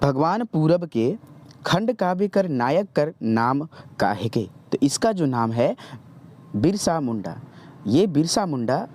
भगवान पूरब के खंड काव्य कर नायक कर नाम काहे के। तो इसका जो नाम है बिरसा मुंडा। ये बिरसा मुंडा,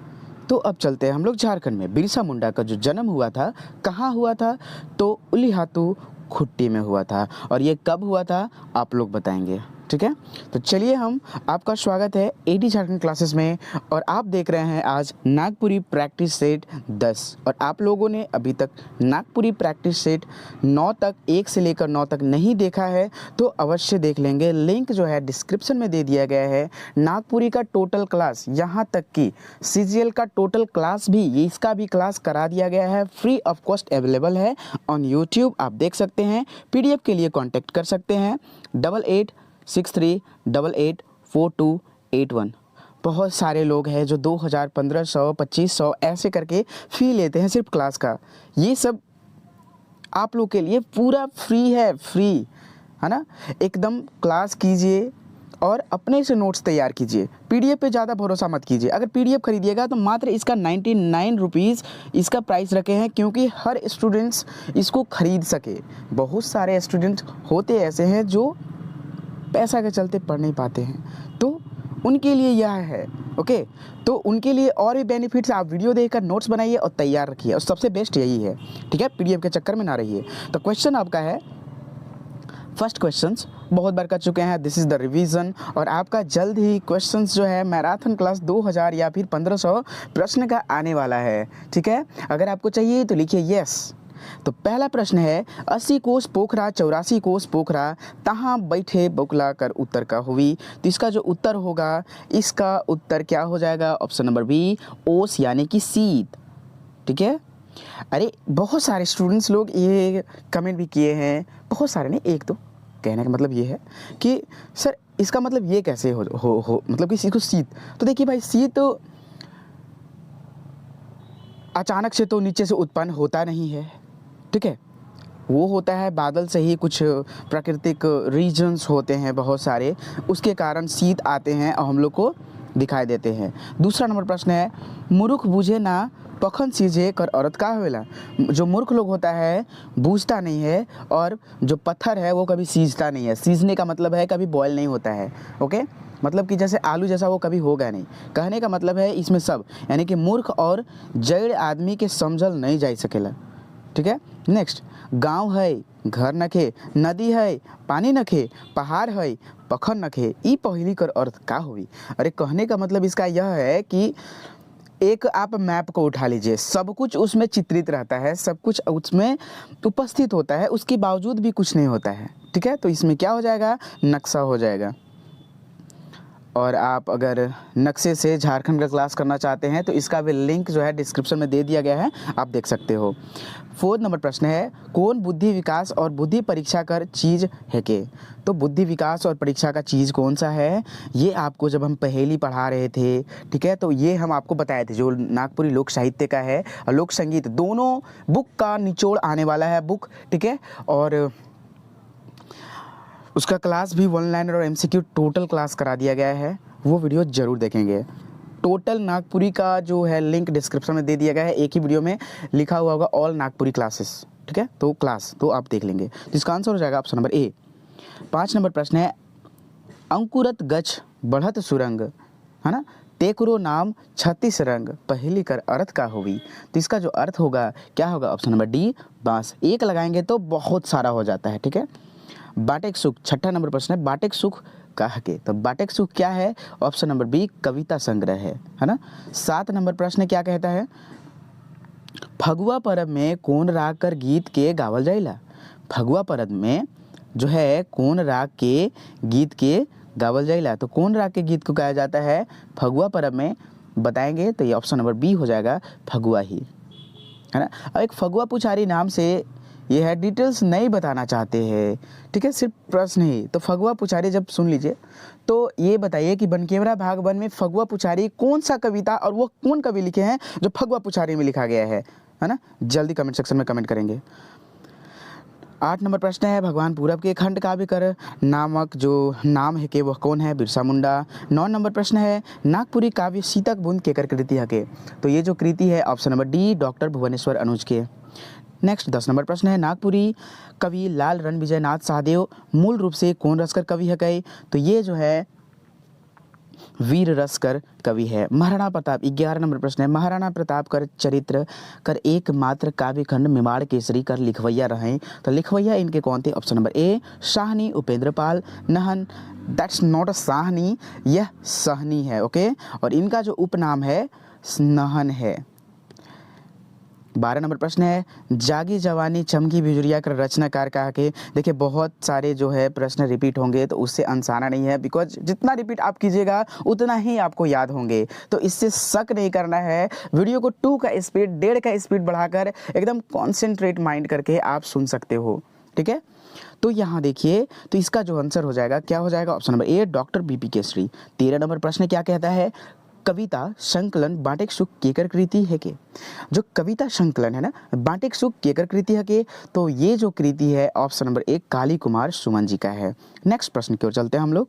तो अब चलते हैं हम लोग झारखंड में। बिरसा मुंडा का जो जन्म हुआ था कहाँ हुआ था, तो उलीहातू खुट्टी में हुआ था। और ये कब हुआ था आप लोग बताएंगे, ठीक है। तो चलिए, हम आपका स्वागत है एडी झारखंड क्लासेस में, और आप देख रहे हैं आज नागपुरी प्रैक्टिस सेट 10। और आप लोगों ने अभी तक नागपुरी प्रैक्टिस सेट 9 तक, 1 से लेकर 9 तक नहीं देखा है तो अवश्य देख लेंगे। लिंक जो है डिस्क्रिप्शन में दे दिया गया है। नागपुरी का टोटल क्लास, यहाँ तक कि सीजीएल का टोटल क्लास भी, इसका भी क्लास करा दिया गया है, फ्री ऑफ कॉस्ट अवेलेबल है ऑन यूट्यूब, आप देख सकते हैं। पीडीएफ के लिए कॉन्टैक्ट कर सकते हैं 8863884281। बहुत सारे लोग हैं जो 2000, 1500, 2500 ऐसे करके फ़ी लेते हैं सिर्फ क्लास का। ये सब आप लोग के लिए पूरा फ्री है, फ्री है ना। एकदम क्लास कीजिए और अपने से नोट्स तैयार कीजिए। पीडीएफ पे ज़्यादा भरोसा मत कीजिए। अगर पीडीएफ खरीदिएगा तो मात्र इसका 99 रुपीज़ इसका प्राइस रखे हैं, क्योंकि हर स्टूडेंट्स इसको खरीद सके। बहुत सारे स्टूडेंट्स होते ऐसे हैं जो पैसा के चलते पढ़ नहीं पाते हैं, तो उनके लिए यह है, ओके। तो उनके लिए और भी बेनिफिट्स, आप वीडियो देखकर नोट्स बनाइए और तैयार रखिए, और सबसे बेस्ट यही है, ठीक है। पीडीएफ के चक्कर में ना रहिए। तो क्वेश्चन आपका है, फर्स्ट क्वेश्चंस बहुत बार कर चुके हैं, दिस इज़ द रिवीजन। और आपका जल्द ही क्वेश्चंस जो है मैराथन क्लास 2000 या फिर 1500 प्रश्न का आने वाला है, ठीक है। अगर आपको चाहिए तो लिखिए यस। तो पहला प्रश्न है, 80 कोस पोखरा 84 कोस पोखरा तहाँ बैठे बौखला कर उत्तर का हुई। तो इसका जो उत्तर होगा, इसका उत्तर क्या हो जाएगा, ऑप्शन नंबर बी, ओस यानी कि सीत, ठीक है। अरे बहुत सारे स्टूडेंट्स लोग ये कमेंट भी किए हैं, बहुत सारे नहीं, एक दो। कहने का मतलब ये है कि सर इसका मतलब ये कैसे हो मतलब कि इसको सीत। तो देखिए भाई, सीत तो अचानक से तो नीचे से उत्पन्न होता नहीं है, ठीक है। वो होता है बादल से ही, कुछ प्राकृतिक रीजन्स होते हैं बहुत सारे, उसके कारण शीत आते हैं और हम लोग को दिखाई देते हैं। दूसरा नंबर प्रश्न है, मूर्ख बूझे ना पखन सीझे कर औरत का होवेला। जो मूर्ख लोग होता है बूझता नहीं है, और जो पत्थर है वो कभी सीझता नहीं है। सीझने का मतलब है कभी बॉयल नहीं होता है, ओके। मतलब कि जैसे आलू जैसा वो कभी होगा नहीं। कहने का मतलब है इसमें सब, यानी कि मूर्ख और जड़ आदमी के समझल नहीं जा सकेला, ठीक है। नेक्स्ट, गांव है घर नखे, नदी है पानी नखे, पहाड़ है पखन नखे, ई पहली कर अर्थ का हुई। अरे कहने का मतलब इसका यह है कि एक आप मैप को उठा लीजिए, सब कुछ उसमें चित्रित रहता है, सब कुछ उसमें उपस्थित होता है, उसके बावजूद भी कुछ नहीं होता है, ठीक है। तो इसमें क्या हो जाएगा, नक्शा हो जाएगा। और आप अगर नक्शे से झारखंड का क्लास करना चाहते हैं तो इसका भी लिंक जो है डिस्क्रिप्शन में दे दिया गया है, आप देख सकते हो। 4 नंबर प्रश्न है, कौन बुद्धि विकास और बुद्धि परीक्षा कर चीज़ है के। तो बुद्धि विकास और परीक्षा का चीज़ कौन सा है, ये आपको जब हम पहेली पढ़ा रहे थे, ठीक है, तो ये हम आपको बताए थे। जो नागपुरी लोक साहित्य का है और लोक संगीत, दोनों बुक का निचोड़ आने वाला है बुक, ठीक है। और उसका क्लास भी 1 लाइनर और एमसीक्यू टोटल क्लास करा दिया गया है, वो वीडियो ज़रूर देखेंगे। टोटल नागपुरी का जो है लिंक डिस्क्रिप्शन में दे दिया गया है, एक ही वीडियो में लिखा हुआ होगा ऑल नागपुरी क्लासेस, ठीक है। तो क्लास तो आप देख लेंगे। तो इसका आंसर हो जाएगा ऑप्शन नंबर ए। 5 नंबर प्रश्न है, अंकुरत गछ बढ़त सुरंग, है ना, तेकरो नाम 36 रंग पहली कर अर्थ का हुई। तो इसका जो अर्थ होगा क्या होगा, ऑप्शन नंबर डी, बांस। एक लगाएंगे तो बहुत सारा हो जाता है, ठीक है। बाटेक सुख, 6ठा नंबर प्रश्न है, बाटेक सुख कह के। तो बाटेक सुख क्या है, ऑप्शन नंबर बी, कविता संग्रह है ना। 7 नंबर प्रश्न क्या कहता है, फगुआ परब में कौन राग कर गीत के गावल जाइला। फगुआ परब में जो है कौन राग के गीत के गावल जाइला। तो कौन राग के गीत को गाया जाता है फगुआ परब में, बताएंगे तो ये ऑप्शन नंबर बी हो जाएगा, फगुआ ही, है ना। अब एक फगुआ पुछारी नाम से ये है, डिटेल्स नहीं बताना चाहते हैं, ठीक है, सिर्फ प्रश्न ही। तो फगुआ पुछारी जब सुन लीजिए तो ये बताइए कि बनकेवरा भाग 1 में फगुआ पुछारी कौन सा कविता और वो कौन कवि लिखे हैं जो फगुआ पुछारी में लिखा गया है ना। जल्दी कमेंट सेक्शन में कमेंट करेंगे। 8 नंबर प्रश्न है, भगवान पूरब के खंड काव्य कर नामक जो नाम है कि वह कौन है, बिरसा मुंडा। 9 नंबर प्रश्न है, नागपुरी काव्य सीतक बुंद केकर कृति है के। तो ये जो कृति है option number D, doctor Bhuvaneshwar Anuj के। नेक्स्ट 10 नंबर प्रश्न है, नागपुरी कवि लाल रणविजय नाथ सहदेव मूल रूप से कौन रसकर कवि है कई? तो ये जो है वीर रसकर कवि है। महाराणा प्रताप 11 नंबर प्रश्न है, महाराणा प्रताप कर चरित्र कर एकमात्र काव्य खंड मेवाड़ केसरी कर लिखवैया रहे, तो लिखवैया इनके कौन थे? Option number A Shahni Upendra Pal Nahan, that's not a Sahni, यह सहनी है। ओके, और इनका जो उपनाम है नहन है। 12 नंबर प्रश्न है, जागी जवानी चमकी बिजुरिया का रचनाकार कहा के? देखिए बहुत सारे जो है प्रश्न रिपीट होंगे तो उससे आंसाना नहीं है, बिकॉज जितना रिपीट आप कीजिएगा उतना ही आपको याद होंगे, तो इससे शक नहीं करना है। वीडियो को 2 का स्पीड 1.5 का स्पीड बढ़ाकर एकदम कॉन्सेंट्रेट माइंड करके आप सुन सकते हो, ठीक है। तो यहाँ देखिए, तो इसका जो आंसर हो जाएगा क्या हो जाएगा? ऑप्शन नंबर ए डॉक्टर बीपी केसरी। 13 नंबर प्रश्न क्या कहता है, कविता संकलन बाटेक सुख केकर कृति है के? जो कविता संकलन है ना, बाटेक सुख केकर कृति है के? तो ये जो कृति है ऑप्शन नंबर ए काली कुमार सुमन जी का है। नेक्स्ट प्रश्न की ओर चलते हैं हम लोग।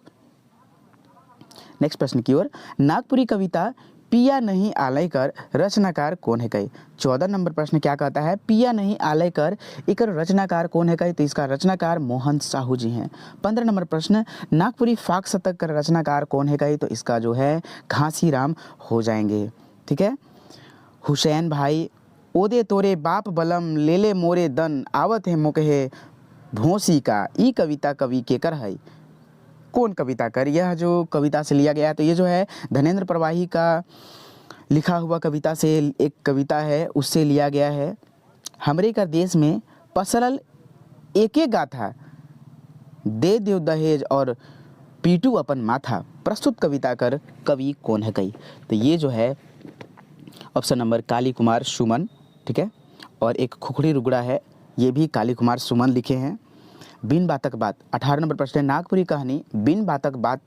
नेक्स्ट प्रश्न की ओर, नागपुरी कविता पिया नहीं आलयकर रचनाकार कौन है कई? 14 नंबर प्रश्न क्या कहता है, पिया नहीं आलयकर एक रचनाकार कौन है कई? तो इसका रचनाकार मोहन साहू जी हैं। 15 नंबर प्रश्न, नागपुरी फाक शतक का रचनाकार कौन है कई? तो इसका जो है घासीराम हो जाएंगे, ठीक है। हुसैन भाई ओदे तोरे बाप बलम लेले मोरे दन आवत है मुकहे भोंसी का, ई कविता कवि केकर है? कौन कविता कर? यह जो कविता से लिया गया है, तो ये जो है धनेंद्र प्रवाही का लिखा हुआ कविता से एक कविता है, उससे लिया गया है। हमरे का देश में पसरल एक गाथा दे देव दहेज और पीटू अपन माथा, प्रस्तुत कविता कर कवि कौन है कई? तो ये जो है ऑप्शन नंबर काली कुमार सुमन, ठीक है। और एक खुखड़ी रुगड़ा है, ये भी काली कुमार सुमन लिखे हैं। बिन बातक बात 18 नंबर प्रश्न है, नागपुरी कहानी बिन बातक बात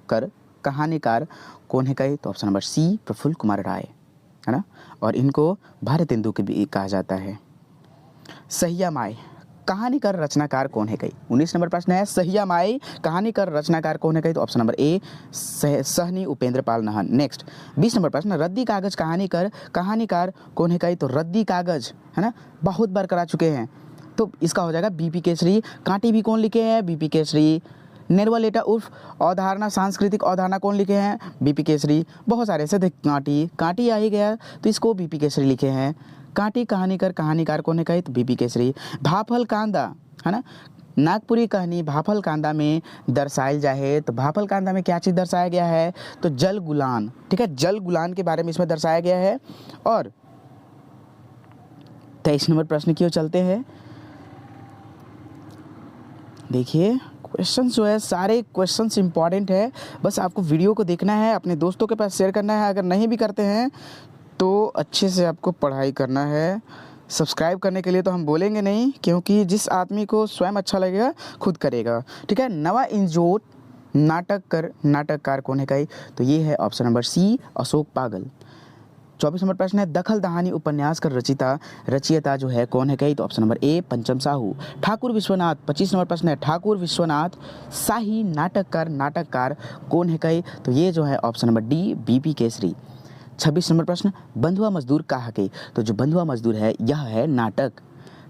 कर कहानीकार कौन है कहे? तो option number C Prafulla Kumar Rai, है ना। और इनको भारतेंदु के भी कहा जाता है। सहिया माई कहानीकार रचनाकार कौन है कही? 19 नंबर प्रश्न है, सहिया माई कहानीकार रचनाकार कौन है कही? तो option number A Sahni Upendra Pal Nahan. Next 20 number प्रश्न, रद्दी कागज कहानीकार कौन है कही? तो रद्दी कागज, है ना, बहुत बार करा चुके हैं, तो इसका हो जाएगा बीपी केसरी। कांटी भी कौन लिखे हैं? बीपी केसरी। निर्वलेटा उर्फ अवधारणा सांस्कृतिक अवधारणा कौन लिखे हैं? बीपी केसरी। बहुत सारे ऐसे थे, कांटी आ ही गया तो इसको बीपी केसरी लिखे हैं। कांटी कहानीकार कौन है कही? तो बीपी केसरी। भाफल कांदा, है ना, नागपुरी कहानी भाफल कांदा में दर्शायल जाए, तो भाफल कांदा में क्या चीज़ दर्शाया गया है? तो जल गुलान, ठीक है, जल गुलान के बारे में इसमें दर्शाया गया है। और 23 नंबर प्रश्न की ओर चलते हैं। देखिए क्वेश्चंस जो है सारे क्वेश्चंस इंपॉर्टेंट है, बस आपको वीडियो को देखना है, अपने दोस्तों के पास शेयर करना है। अगर नहीं भी करते हैं तो अच्छे से आपको पढ़ाई करना है। सब्सक्राइब करने के लिए तो हम बोलेंगे नहीं, क्योंकि जिस आदमी को स्वयं अच्छा लगेगा खुद करेगा, ठीक है। नवा इंजोट नाटककार कौन है कही? तो ये है ऑप्शन नंबर सी अशोक पागल। 24 नंबर प्रश्न है, दखल दहानी उपन्यास का रचयिता जो है कौन है कही? तो ऑप्शन नंबर ए पंचम साहू। ठाकुर विश्वनाथ 25 नंबर प्रश्न है, ठाकुर विश्वनाथ शाही नाटककार कौन है कही? तो ये जो है option number D BP Kesari. 26 number प्रश्न, बंधुआ मजदूर कहा के? तो जो बंधुआ मजदूर है यह है नाटक।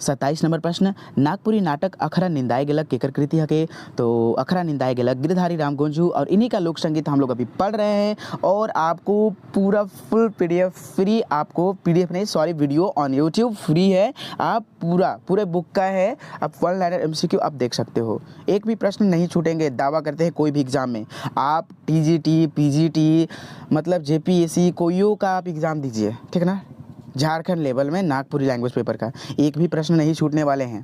27 नंबर प्रश्न, नागपुरी नाटक अखरा निंदाए गेलक केकर कृति हके? तो अखरा निंदाए गेलक गिरधारी राम गोंजू, और इन्हीं का लोक संगीत हम लोग अभी पढ़ रहे हैं। और आपको पूरा फुल पीडीएफ फ्री, आपको पीडीएफ नहीं sorry video on YouTube free है, आप पूरे बुक का है, आप 1 लाइनर एमसीक्यू आप देख सकते हो, एक भी प्रश्न नहीं छूटेंगे। दावा करते हैं कोई भी एग्जाम में, आप टीजीटी पीजीटी मतलब जेपीएससी कोई का आप एग्ज़ाम दीजिए, ठीक है ना, झारखंड लेवल में नागपुरी लैंग्वेज पेपर का एक भी प्रश्न नहीं छूटने वाले हैं।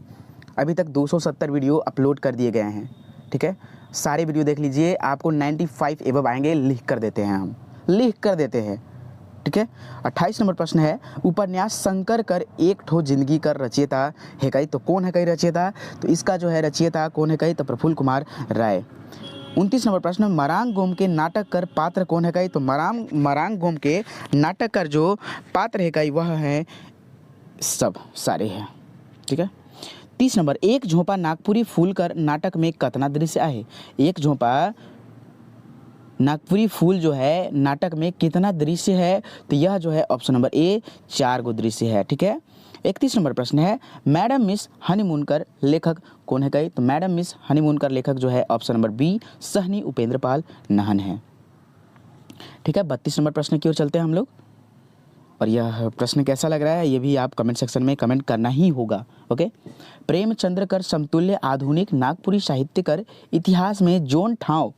अभी तक 270 वीडियो अपलोड कर दिए गए हैं, ठीक है, सारे वीडियो देख लीजिए, आपको 95 एबव आएंगे, लिख कर देते हैं हम, लिख कर देते हैं, ठीक है। 28 नंबर प्रश्न है, उपन्यास शंकर कर एक ठो जिंदगी कर रचयिता है कही? तो कौन है कही रचयिता? तो इसका जो है रचयिता कौन है कही? तो प्रफुल्ल कुमार राय। 29 नंबर प्रश्न, मरांग गोम के नाटक कर पात्र कौन है कही? तो मरांग गोम के नाटक कर जो पात्र है कही वह है सब सारे हैं, ठीक है। 30 नंबर, एक झोंपा नागपुरी फूल कर नाटक में कतना दृश्य आहे? एक झोंपा नागपुरी फूल जो है नाटक में कितना दृश्य है? तो यह जो है ऑप्शन नंबर ए 4 गो दृश्य है, ठीक है। 31 नंबर प्रश्न है मैडम मिस हनीमूनकर लेखक कौन है कई? तो मैडम मिस हनीमूनकर लेखक जो है option number B Sahni Upendra Pal Nahan है। ठीक है, 32 नंबर प्रश्न की ओर चलते हैं हम लोग। और यह प्रश्न कैसा लग रहा है ये भी आप कमेंट सेक्शन में कमेंट करना ही होगा। ओके, प्रेमचंद्र कर समतुल्य आधुनिक नागपुरी साहित्यकर इतिहास में जोन ठाव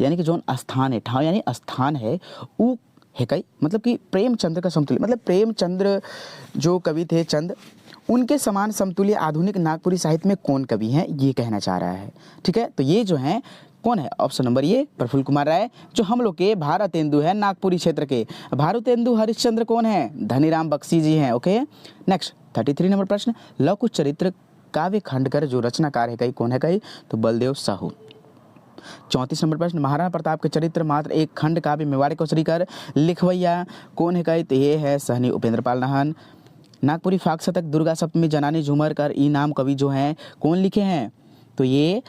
यानी कि जोन स्थान है, ठाव यानी स्थान है, वो है कई? मतलब कि प्रेमचंद्र का समतुल्य मतलब प्रेमचंद्र जो कवि थे चंद, उनके समान समतुल्य आधुनिक नागपुरी साहित्य में कौन कवि हैं ये कहना चाह रहा है। ठीक है, तो ये जो हैं कौन है? ऑप्शन नंबर ये प्रफुल्ल कुमार राय जो हम लोग के भारतेंदु है नागपुरी क्षेत्र के। भारतेंदु हरिश्चंद्र कौन है? धनीराम बख्शी जी हैं। ओके, नेक्स्ट 33 नंबर प्रश्न लव कुश चरित्र काव्य खंड कर जो रचनाकार है कई कौन है कई? तो बलदेव साहू। 34 नंबर प्रश्न महाराणा प्रताप के चरित्र मात्र एक खंड काव्य मेवाड़े को कर लिखवैया कौन है कई? तो ये है सहनी उपेंद्र पाल नाहन। नागपुरी फाक शतक दुर्गा सप्तमी जनानी झूमर कर ई नाम कवि जो हैं कौन लिखे हैं? तो ये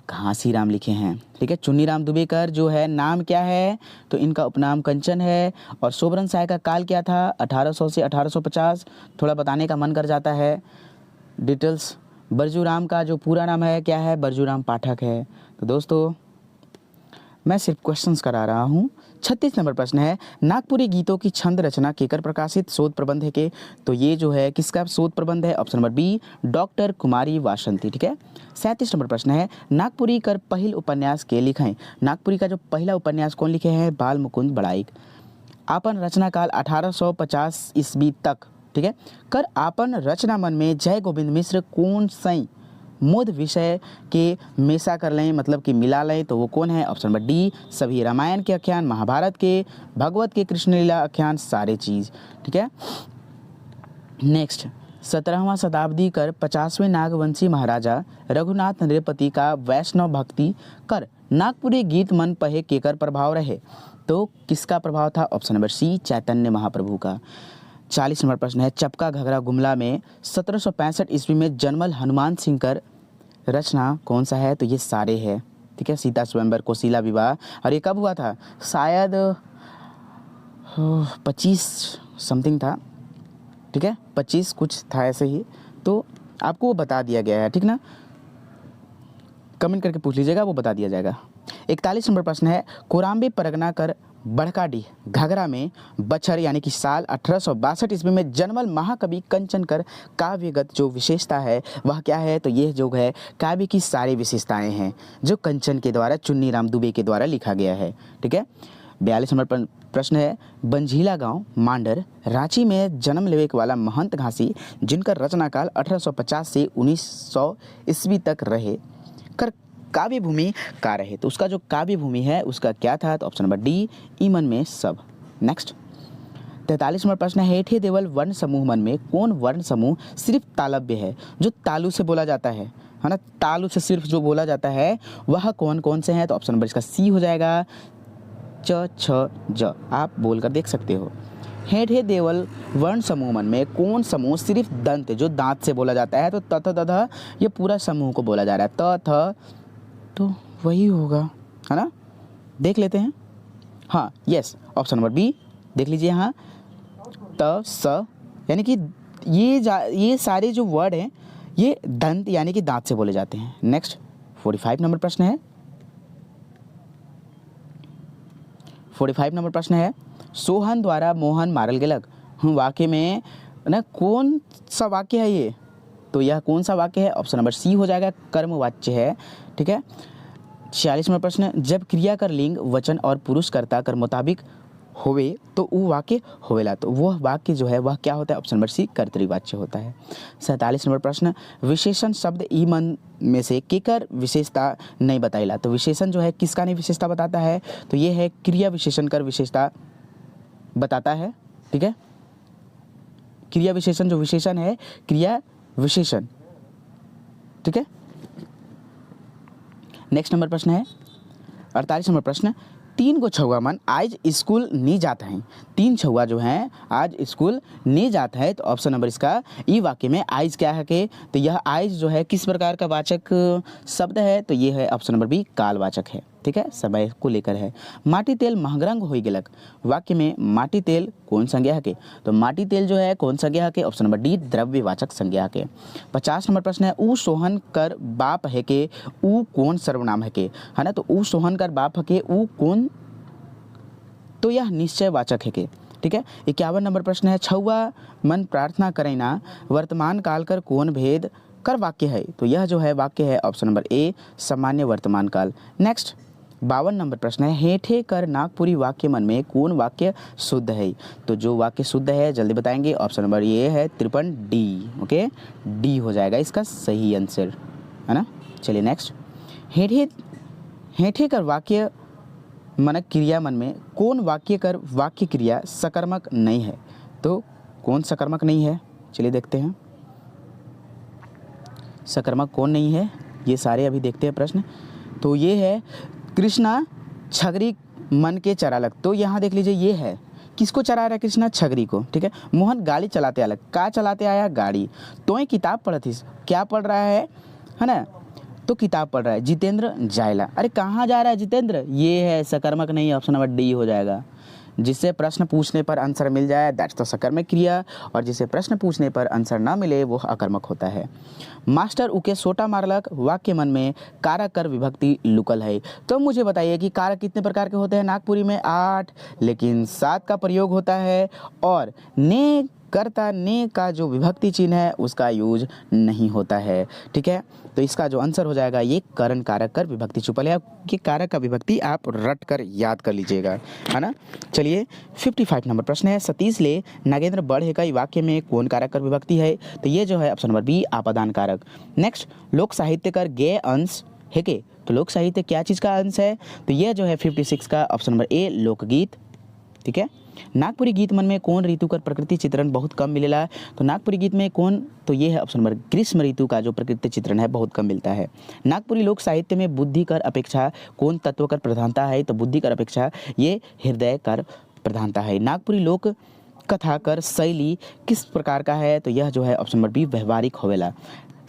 घासीराम लिखे हैं। ठीक है, चुन्नीराम दुबेकर जो है नाम क्या है? तो इनका उपनाम कंचन है। और सोबरन साय का काल क्या था? 1800 से 1850। थोड़ा बताने का मन कर जाता है डिटेल्स। बरजूराम का जो पूरा नाम है क्या है? बरजूराम पाठक है। तो दोस्तों मैं सिर्फ क्वेश्चंस करा रहा हूँ। 36 नंबर प्रश्न है नागपुरी गीतों की छंद रचना केकर प्रकाशित शोध प्रबंध है के? तो ये जो है किसका शोध प्रबंध है? ऑप्शन नंबर बी डॉक्टर कुमारी वासंती। ठीक है, 37 नंबर प्रश्न है नागपुरी कर पहल उपन्यास के लिखें? नागपुरी का जो पहला उपन्यास कौन लिखे हैं? बाल मुकुंद बड़ाइक। आपन रचना काल 1850 ईस्वी तक। ठीक है, कर आपन रचना मन में जय गोविंद मिश्र कौन सई मोद विषय के मेसा कर लें मतलब कि मिला लें? तो वो कौन है? ऑप्शन नंबर डी सभी रामायण के आख्यान, महाभारत के, भगवत के कृष्णलीला आख्यान, सारे चीज़। ठीक है, नेक्स्ट 17वां शताब्दी कर 50वें नागवंशी महाराजा रघुनाथ नृपति का वैष्णव भक्ति कर नागपुरी गीत मन पहे केकर प्रभाव रहे? तो किसका प्रभाव था? ऑप्शन नंबर सी चैतन्य महाप्रभु का। 40 नंबर प्रश्न है चपका घगरा गुमला में 1765 ईस्वी में जन्मल हनुमान सिंह कर रचना कौन सा है? तो ये सारे है। ठीक है, सीता स्वयंवर कोशिला विवाह। और ये कब हुआ था? शायद 25 समथिंग था। ठीक है, 25 कुछ था ऐसे ही। तो आपको वो बता दिया गया है। ठीक ना, कमेंट करके पूछ लीजिएगा, वो बता दिया जाएगा। 41 नंबर प्रश्न है कोराम्बे परगना कर बड़काडी घाघरा में बछर यानी कि साल 1862 ईस्वी में जन्मल महाकवि कंचन कर काव्यगत जो विशेषता है वह क्या है? तो यह जो है काव्य की सारी विशेषताएं हैं जो कंचन के द्वारा चुन्नीराम दुबे के द्वारा लिखा गया है। ठीक है, 42 नंबर प्रश्न है बंझीला गांव मांडर रांची में जन्म लेवे वाला महंत घासी जिनका रचना काल 1850 से 1900 ईस्वी तक रहे कर काव्य भूमि का रहे? तो उसका जो काव्य भूमि है उसका क्या था? तो ऑप्शन नंबर डी ईमन में सब। नेक्स्ट 43 नंबर प्रश्न है हेठे देवल वर्ण समूह मन में कौन वर्ण समूह सिर्फ तालव्य है जो तालु से बोला जाता है ना? तालु से सिर्फ जो बोला जाता है वह कौन कौन से हैं? तो ऑप्शन नंबर इसका सी हो जाएगा च छ ज। आप बोलकर देख सकते हो। हेठे देवल वर्ण समूह मन में कौन समूह सिर्फ दंत जो दांत से बोला जाता है? तो तथ तथ ये पूरा समूह को बोला जा रहा है। त थ तो वही होगा, है ना? देख लेते हैं। हाँ, यस, ऑप्शन नंबर बी देख लीजिए। यहाँ त स यानी कि ये सारे जो वर्ड हैं ये दंत यानी कि दांत से बोले जाते हैं। नेक्स्ट 45 नंबर प्रश्न है 45 नंबर प्रश्न है सोहन द्वारा मोहन मारल गेलक वाक्य में ना कौन सा वाक्य है ये? तो यह कौन सा वाक्य है? ऑप्शन नंबर सी हो जाएगा कर्मवाच्य है। ठीक है, 46 नंबर प्रश्न जब क्रिया कर लिंग वचन और पुरुष कर्ता कर मुताबिक होवे तो वो वाक्य होवेला? तो वह वाक्य जो है वह क्या होता है? ऑप्शन नंबर सी कर्तृवाच्य होता है। 47 नंबर प्रश्न विशेषण शब्द ई मन में से केकर विशेषता नहीं बताइला? तो विशेषण जो है किसका नहीं विशेषता बताता है? तो ये है क्रिया विशेषण कर विशेषता बताता है। ठीक है, क्रिया विशेषण जो विशेषण है क्रिया विशेषण। ठीक है, नेक्स्ट नंबर प्रश्न है 48 नंबर प्रश्न 3 गो छुआ मन आज स्कूल नहीं जाता है। 3 छुआ जो हैं आज स्कूल नहीं जाता है। तो ऑप्शन नंबर इसका ई वाक्य में आइज क्या है के? तो यह आइज जो है किस प्रकार का वाचक शब्द है? तो ये है ऑप्शन नंबर बी कालवाचक है। ठीक है, समय को लेकर है। माटी तेल महंगरंग होई गेलक, वाक्य में माटी तेल कौन संज्ञा है? तो माटी तेल जो है कौन संज्ञा है? ऑप्शन नंबर डी द्रव्यवाचक संज्ञा है। 50 नंबर प्रश्न है, ऊ सोहन कर बाप है के ऊ कौन सर्वनाम है के, है ना। तो ऊ सोहन कर बाप है के ऊ कौन, तो यह निश्चयवाचक है के, ठीक है। 51 नंबर प्रश्न है, छौआ मन प्रार्थना करैना वर्तमान काल कर कौन भेद कर वाक्य है? तो यह जो है वाक्य है ऑप्शन नंबर ए सामान्य वर्तमान काल। नेक्स्ट 52 नंबर प्रश्न है, हेठे कर नागपुरी वाक्य मन में कौन वाक्य शुद्ध है? तो जो वाक्य शुद्ध है जल्दी बताएंगे, ऑप्शन नंबर ए है 53 डी। ओके, डी हो जाएगा इसका सही आंसर, है ना। चलिए नेक्स्ट, हेठे कर वाक्य मनक क्रिया मन में कौन वाक्य कर वाक्य क्रिया सकर्मक नहीं है? तो कौन सकर्मक नहीं है? चलिए देखते हैं सकर्मक कौन नहीं है, ये सारे अभी देखते हैं प्रश्न। तो ये है कृष्णा छगरी मन के चरालक। तो यहाँ देख लीजिए ये है, किसको चरा रहा है? कृष्णा छगरी को, ठीक है। मोहन गाड़ी चलाते अलग, का चलाते आया? गाड़ी। तो ये किताब पढ़ती, क्या पढ़ रहा है ना? तो किताब पढ़ रहा है। जितेंद्र जायला, अरे कहाँ जा रहा है जितेंद्र? ये है सकर्मक नहीं, ऑप्शन नंबर डी हो जाएगा। जिससे प्रश्न पूछने पर आंसर मिल जाए दैट्स द सकर्मक क्रिया, और जिसे प्रश्न पूछने पर आंसर ना मिले वो अकर्मक होता है। मास्टर उके सोटा मारलक, वाक्य मन में कारक कर विभक्ति लुकल है। तो मुझे बताइए कि कारक कितने प्रकार के होते हैं? नागपुरी में 8, लेकिन 7 का प्रयोग होता है, और ने कर्ता ने का जो विभक्ति चिन्ह है उसका यूज नहीं होता है, ठीक है। तो इसका जो आंसर हो जाएगा ये करण कारक कर विभक्ति छुपल है, कि कारक का विभक्ति आप रट कर याद कर लीजिएगा, है ना। चलिए 55 नंबर प्रश्न है, सतीश ले नागेंद्र बढ़ है का वाक्य में कौन कारक कर विभक्ति है? तो ये जो है ऑप्शन नंबर बी आपादान कारक। नेक्स्ट, लोक साहित्य कर गेय अंश है के? तो लोक साहित्य क्या चीज़ का अंश है? तो ये जो है 56 का ऑप्शन नंबर ए लोकगीत, ठीक है। नागपुरी गीत मन में कौन ऋतु का प्रकृति चित्रण बहुत कम मिलेला? तो नागपुरी गीत में कौन, तो ये है ऑप्शन नंबर ग्रीष्म ऋतु का जो प्रकृति चित्रण है बहुत कम मिलता है। नागपुरी लोक साहित्य में बुद्धि कर अपेक्षा कौन तत्व कर प्रधानता है? तो बुद्धि कर अपेक्षा ये हृदय कर प्रधानता है। नागपुरी लोक कथा कर शैली किस प्रकार का है? तो यह जो है ऑप्शन नंबर बी व्यवहारिक होवेला।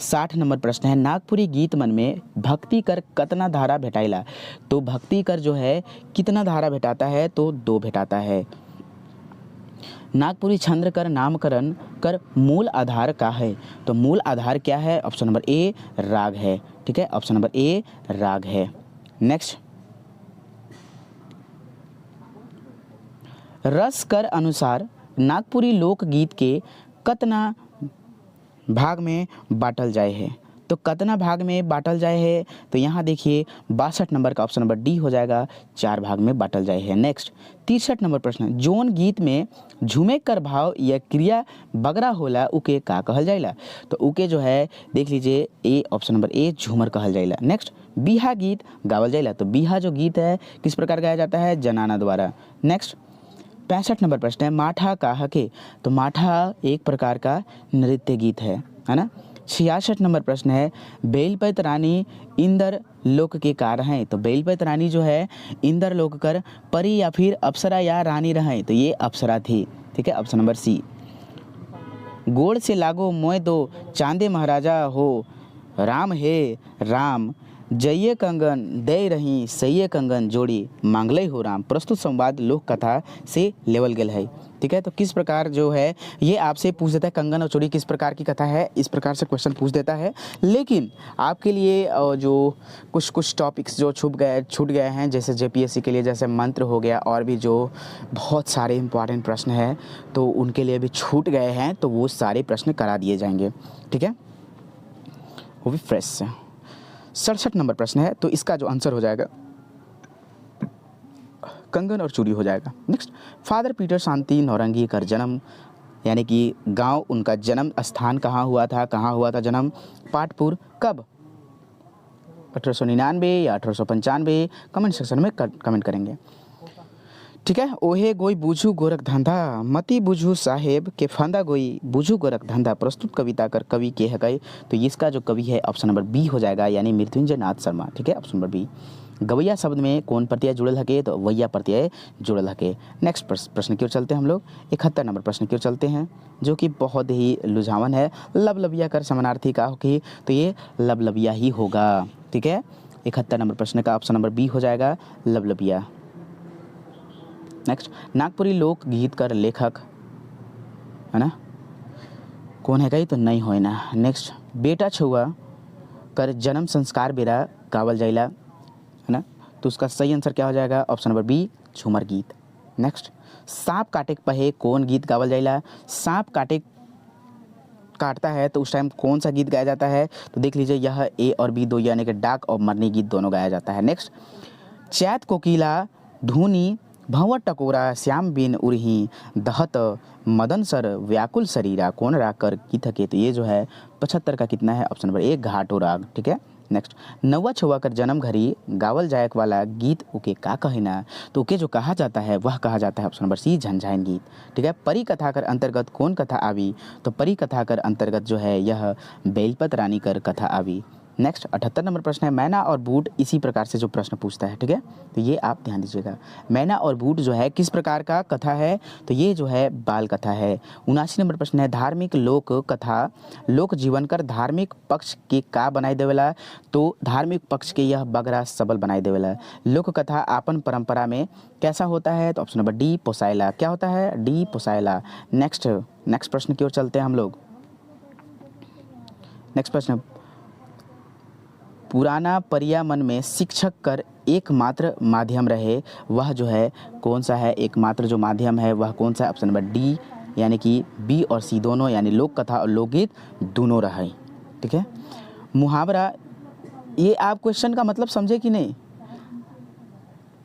60 नंबर प्रश्न है, नागपुरी गीत मन में भक्ति कर कतना धारा भेटाइला? तो भक्ति कर जो है कितना धारा भेटाता है? तो 2 भेटाता है। नागपुरी छंद कर नामकरण कर मूल आधार का है? तो मूल आधार क्या है? ऑप्शन नंबर ए राग है, ठीक है। ऑप्शन नंबर ए राग है। नेक्स्ट, रस कर अनुसार नागपुरी लोकगीत के कतना भाग में बांटल जाए है? तो कतना भाग में बांटल जाए है? तो यहाँ देखिए 62 नंबर का ऑप्शन नंबर डी हो जाएगा, 4 भाग में बांटल जाए है। नेक्स्ट 63 नंबर प्रश्न, जोन गीत में झूमे कर भाव या क्रिया बगरा होला उके का कहल जाइला? तो उके जो है देख लीजिए ए ऑप्शन नंबर ए झूमर कहल जाइला। नेक्स्ट, बिहा गीत गावल जाइला? तो बिहा जो गीत है किस प्रकार गाया जाता है? जनाना द्वारा। नेक्स्ट 65 नंबर प्रश्न है, माठा का हके? तो माठा एक प्रकार का नृत्य गीत है ना। 66 नंबर प्रश्न है, बेलपत रानी इंदर लोक के कार हैं? तो बेलपत रानी जो है इंदर लोक कर परी या फिर अप्सरा या रानी रहे? तो ये अप्सरा थी, ठीक है। Option number C. गोड़ से लागो मोय दो चांदे महाराजा हो, राम हे राम जइये कंगन दे रही सइये कंगन जोड़ी मांगलई हो राम। प्रस्तुत संवाद लोक कथा से लेवल गेल है, ठीक है। तो किस प्रकार जो है ये आपसे पूछ देता है कंगन और चूड़ी किस प्रकार की कथा है, इस प्रकार से क्वेश्चन पूछ देता है। लेकिन आपके लिए जो कुछ टॉपिक्स जो छूट गए हैं, जैसे जेपीएससी के लिए जैसे मंत्र हो गया, और भी जो बहुत सारे इंपॉर्टेंट प्रश्न हैं तो उनके लिए भी छूट गए हैं, तो वो सारे प्रश्न करा दिए जाएंगे, ठीक है, वो भी फ्रेश से। 67 नंबर प्रश्न है, तो इसका जो आंसर हो जाएगा कंगन और चूड़ी हो जाएगा। नेक्स्ट, फादर पीटर शांति नौरंगी का जन्म, यानी कि गांव उनका जन्म स्थान कहाँ हुआ था जन्म? पाटपुर। कब? 1899 या 1895? कमेंट सेक्शन में कमेंट करेंगे, ठीक है। ओहे गोई बूझू गोरख धंधा मती बूझू साहेब के फंदा गोई बूझू गोरख धंधा प्रस्तुत कविता कर कवि के है गए? तो इसका जो कवि है ऑप्शन नंबर बी हो जाएगा, यानी मृत्युंजय नाथ शर्मा, ठीक है। Option number B. गवैया शब्द में कौन प्रत्यय जुड़ल हके? तो वैया प्रत्यय जुड़ल हके। नेक्स्ट प्रश्न की ओर चलते हैं हम लोग, 71 नंबर प्रश्न की ओर चलते हैं, जो कि बहुत ही लुझावन है। लवलविया कर समानार्थी का होगी? तो ये लवलविया ही होगा, ठीक है। 71 नंबर प्रश्न का ऑप्शन नंबर बी हो जाएगा लवलबिया। नेक्स्ट, नागपुरी लोकगीत का लेखक है ना कौन है कही तो नहीं हो ना। नेक्स्ट, बेटा छुआ कर जन्म संस्कार बेरा गावल जाइला है ना, तो उसका सही आंसर क्या हो जाएगा ऑप्शन नंबर बी झूमर गीत। नेक्स्ट, सांप काटे पहे कौन गीत गावल जाइला, सांप काटता है तो उस टाइम कौन सा गीत गाया जाता है, तो देख लीजिए यह ए और बी दो यानी कि डाक और मरनी गीत दोनों गाया जाता है। नेक्स्ट, चैत कोकिला धुनी भंवर टकोरा श्याम बिन उरही दहत मदन सर व्याकुल शरीरा कौन राग कर गीत हके, तो ये जो है 75 का कितना है ऑप्शन नंबर ए घाटो राग। ठीक है। नेक्स्ट, नौवा छुआ कर जन्म घड़ी गावल जायक वाला गीत उके का कहिना, तो उके जो कहा जाता है वह कहा जाता है ऑप्शन नंबर सी झंझाइन गीत। ठीक है। परी कथा कर अंतर्गत कौन कथा आवी, तो परी कथा कर अंतर्गत जो है यह बेलपत रानी कर कथा आवी। नेक्स्ट 78 नंबर प्रश्न है, मैना और बूट इसी प्रकार से जो प्रश्न पूछता है। ठीक है, तो ये आप ध्यान दीजिएगा। मैना और बूट जो है किस प्रकार का कथा है, तो ये जो है बाल कथा है। 79 नंबर प्रश्न है, धार्मिक लोक कथा लोक जीवन कर धार्मिक पक्ष के का बनाई देवेला, तो धार्मिक पक्ष के यह बगरा सबल बनाई देवेला। लोक कथा आपन परंपरा में कैसा होता है, तो ऑप्शन नंबर डी पोसाइला। क्या होता है, डी पोसाइला। नेक्स्ट प्रश्न की ओर चलते हैं हम लोग। नेक्स्ट प्रश्न, पुराना परिया मन में शिक्षक कर एकमात्र माध्यम रहे, वह जो है कौन सा है, एकमात्र जो माध्यम है वह कौन सा है, ऑप्शन नंबर डी यानी कि बी और सी दोनों यानी लोक कथा और लोकगीत दोनों रहे। ठीक है। मुहावरा, ये आप क्वेश्चन का मतलब समझे कि नहीं,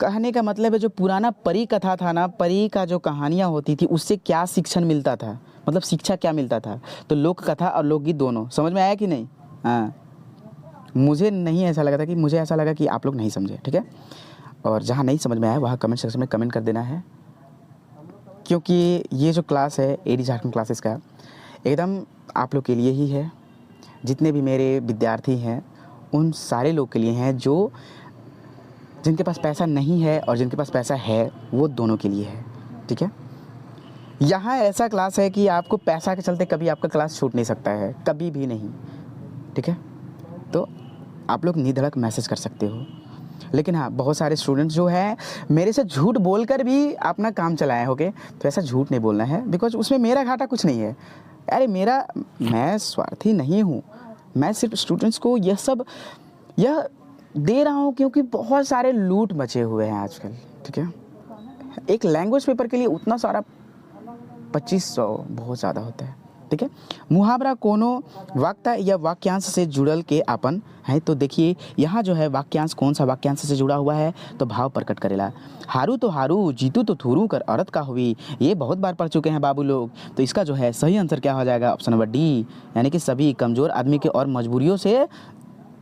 कहने का मतलब है जो पुराना परी कथा था ना, परी का जो कहानियाँ होती थी उससे क्या शिक्षण मिलता था, मतलब शिक्षा क्या मिलता था, तो लोक कथा और लोकगीत दोनों। समझ में आया कि नहीं? हाँ, मुझे नहीं ऐसा लगा था कि मुझे ऐसा लगा कि आप लोग नहीं समझे। ठीक है, और जहाँ नहीं समझ में आया वहाँ कमेंट सेक्शन में कमेंट कर देना है, क्योंकि ये जो क्लास है एडी झारखंड क्लासेस का एकदम आप लोग के लिए ही है। जितने भी मेरे विद्यार्थी हैं उन सारे लोग के लिए हैं, जो जिनके पास पैसा नहीं है और जिनके पास पैसा है वो दोनों के लिए है। ठीक है, यहाँ ऐसा क्लास है कि आपको पैसा के चलते कभी आपका क्लास छूट नहीं सकता है, कभी भी नहीं। ठीक है, तो आप लोग निधड़क मैसेज कर सकते हो। लेकिन हाँ, बहुत सारे स्टूडेंट्स जो हैं मेरे से झूठ बोलकर भी अपना काम चलाए होगे, तो ऐसा झूठ नहीं बोलना है, बिकॉज उसमें मेरा घाटा कुछ नहीं है। अरे मैं स्वार्थी नहीं हूँ, मैं सिर्फ स्टूडेंट्स को यह दे रहा हूँ क्योंकि बहुत सारे लूट मचे हुए हैं आजकल। ठीक है, एक लैंग्वेज पेपर के लिए उतना सारा 2500 बहुत ज़्यादा होता है। ठीक है, मुहावरा कोनो वाक्य या वाक्यांश से जुड़ल के आपन है, तो देखिए यहाँ जो है वाक्यांश कौन सा वाक्यांश से जुड़ा हुआ है, तो भाव प्रकट करेला। हारू तो हारू जीतू तो थूरू कर औरत का हुई, ये बहुत बार पढ़ चुके हैं बाबू लोग, तो इसका जो है सही आंसर क्या हो जाएगा, ऑप्शन नंबर डी यानी कि सभी कमज़ोर आदमी के और मजबूरियों से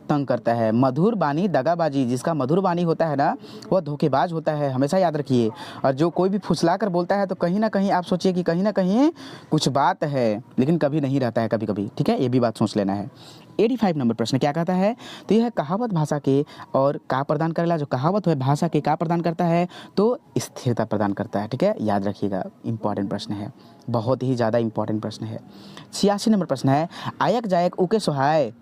तंग करता है। मधुर बानी दगाबाजी, जिसका मधुर बानी होता है ना वह धोखेबाज होता है, हमेशा याद रखिए। और जो कोई भी फुसला कर बोलता है तो कहीं ना कहीं आप सोचिए कि कहीं ना कहीं कुछ बात है, लेकिन कभी नहीं रहता है कभी कभी। ठीक है, ये भी बात सोच लेना है। 85 नंबर प्रश्न क्या कहता है, तो यह कहावत भाषा के और का प्रदान करेला, जो कहावत है भाषा के का प्रदान करता है, तो स्थिरता प्रदान करता है। ठीक है, याद रखिएगा, इंपॉर्टेंट प्रश्न है, बहुत ही ज़्यादा इंपॉर्टेंट प्रश्न है। 86 नंबर प्रश्न है, आयक जायक उके सोहाय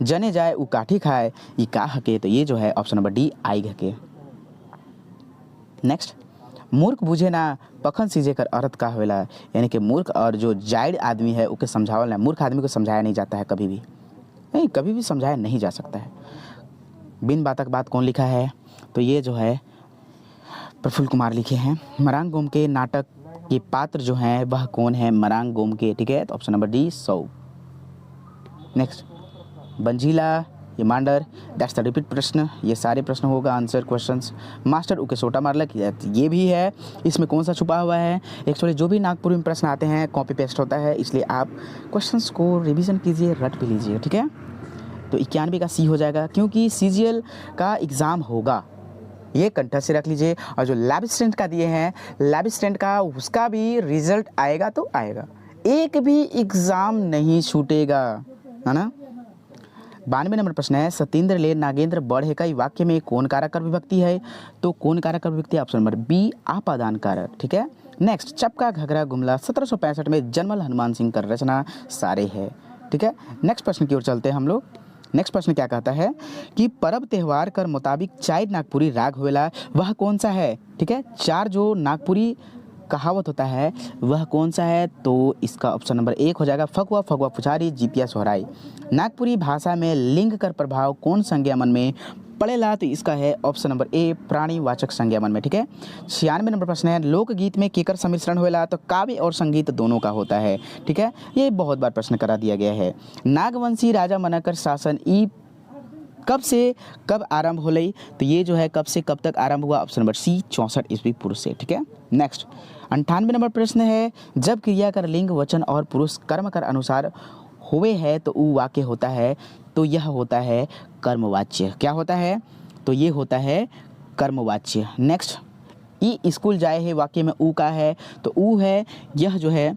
जने जाए उ काठी खाए, ये का हके, तो ये जो है ऑप्शन नंबर डी आई हके। नेक्स्ट, मूर्ख बुझे ना पखन सीजे कर अर्थ का होवेला, यानी कि मूर्ख और जो जायड आदमी है उके समझावल ना, मूर्ख आदमी को समझाया नहीं जाता है, कभी भी नहीं, कभी भी समझाया नहीं जा सकता है। बिन बातक बात कौन लिखा है, तो ये जो है प्रफुल्ल कुमार लिखे हैं। मरांग गोम के नाटक के पात्र जो हैं वह कौन है, मरांग गोम के। ठीक है, तो ऑप्शन नंबर डी 100। नेक्स्ट, बंजीला ये मांडर, दैट्स द रिपीट प्रश्न, ये सारे प्रश्न होगा आंसर क्वेश्चंस। मास्टर उके सोटा मारलक, ये भी है, इसमें कौन सा छुपा हुआ है। एक्चुअली जो भी नागपुर में प्रश्न आते हैं कॉपी पेस्ट होता है, इसलिए आप क्वेश्चंस को रिवीजन कीजिए, रट भी लीजिए। ठीक है, तो 91 का सी हो जाएगा, क्योंकि CGL का एग्ज़ाम होगा, ये कंठस्थ से रख लीजिए। और जो लैब स्टूडेंट का दिए हैं, लैब स्टूडेंट का उसका भी रिजल्ट आएगा तो आएगा, एक भी एग्ज़ाम नहीं छूटेगा, है ना। 92 नंबर प्रश्न है, सत्येंद्र ले नागेंद्र बढ़े का वाक्य में कौन कारक कर विभक्ति है, तो कौन कारक कर विभक्ति, ऑप्शन नंबर बी आपादान कारक। ठीक है। नेक्स्ट, चपका घघरा गुमला 1765 में जन्मल हनुमान सिंह का रचना सारे है। ठीक है, नेक्स्ट प्रश्न की ओर चलते हैं हम लोग। नेक्स्ट प्रश्न क्या कहता है कि परब त्यौहार कर मुताबिक चार नागपुरी राग होवेला, वह कौन सा है? ठीक है, चार जो नागपुरी कहावत होता है वह कौन सा है? तो इसका ऑप्शन नंबर 1 हो जाएगा फगुआ, फगुआ पुछारी, जितिया सोहराई। नागपुरी भाषा में लिंग कर प्रभाव कौन संज्ञामन में पड़ेला? तो इसका है ऑप्शन नंबर ए प्राणीवाचक संज्ञामन में। ठीक है, 96 नंबर प्रश्न है लोकगीत में केकर सम्मिश्रण होएला? तो काव्य और संगीत दोनों का होता है। ठीक है, ये बहुत बार प्रश्न करा दिया गया है। नागवंशी राजा मनकर शासन ई कब से कब आरंभ होलई? तो ये जो है कब से कब तक आरंभ हुआ? ऑप्शन नंबर सी 64 ईस्वी पूर्व से। ठीक है, नेक्स्ट 98 नंबर प्रश्न है जब क्रिया कर लिंग वचन और पुरुष कर्म कर अनुसार हुए है तो ऊ वाक्य होता है? तो यह होता है कर्मवाच्य। क्या होता है? तो ये होता है कर्मवाच्य। नेक्स्ट ई स्कूल जाए है वाक्य में ऊ का है? तो ऊ है यह जो है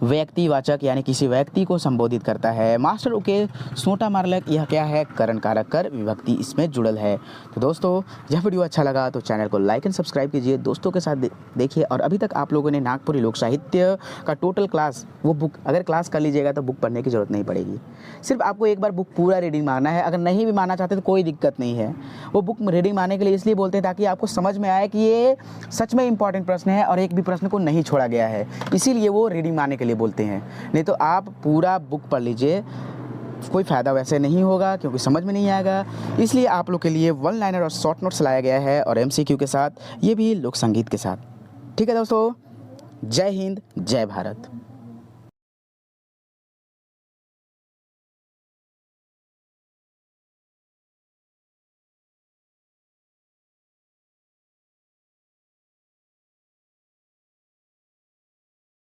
व्यक्तिवाचक यानी किसी व्यक्ति को संबोधित करता है। मास्टर ओके सोटा मारलक, यह क्या है? करण कारक कर विभक्ति इसमें जुड़ल है। तो दोस्तों यह वीडियो अच्छा लगा तो चैनल को लाइक एंड सब्सक्राइब कीजिए, दोस्तों के साथ देखिए। और अभी तक आप लोगों ने नागपुरी लोक साहित्य का टोटल क्लास वो बुक अगर क्लास कर लीजिएगा तो बुक पढ़ने की ज़रूरत नहीं पड़ेगी। सिर्फ आपको एक बार बुक पूरा रीडिंग मारना है। अगर नहीं भी मारना चाहते तो कोई दिक्कत नहीं है। वो बुक रीडिंग मारने के लिए इसलिए बोलते हैं ताकि आपको समझ में आए कि ये सच में इंपॉर्टेंट प्रश्न है और एक भी प्रश्न को नहीं छोड़ा गया है, इसीलिए वो रीडिंग मारने के लिए बोलते हैं। नहीं तो आप पूरा बुक पढ़ लीजिए, कोई फ़ायदा वैसे नहीं होगा क्योंकि समझ में नहीं आएगा। इसलिए आप लोग के लिए वन लाइनर और शॉर्ट नोट्स लाया गया है और MCQ के साथ, ये भी लोक संगीत के साथ। ठीक है दोस्तों, जय हिंद, जय भारत।